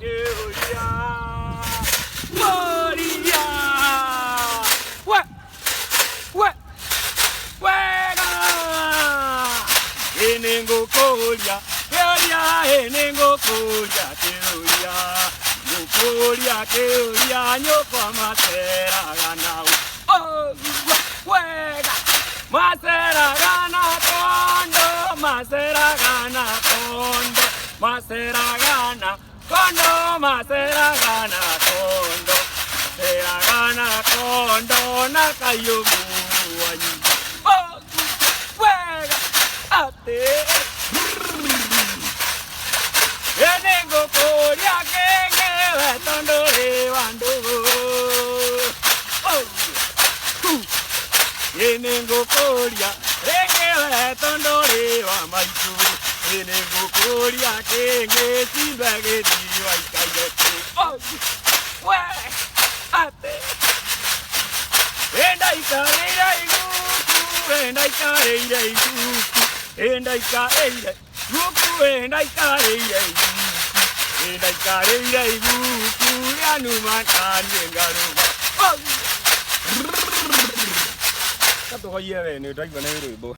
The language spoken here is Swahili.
Korea. Korea. What? Wega. Enengo Korea. Korea. Enengo Korea. Korea. Korea. Korea. Nyoko matera ganau. Oh, wega. Masera gana kondo. Masera gana kondo. Masera gana kondo. Masera gana kondo. Masera gana kondo. Nakayumu wanyi. Oh, wega. Ate. Enengo Korea kenge wetondo rewando. Oh, Enengo Korea kenge wetondo rewamaitu. Enengo Korea kenge simbage diwa ikayetu. Oh, we ate. Enda ikareira iguku. Enda ikareira iguku. Enda ikareira iguku. Enda ikareira iguku. Enda ikareira iguku. Yanuman anyengaruma. Oh. Kato kaya ni drive na hiro ibo.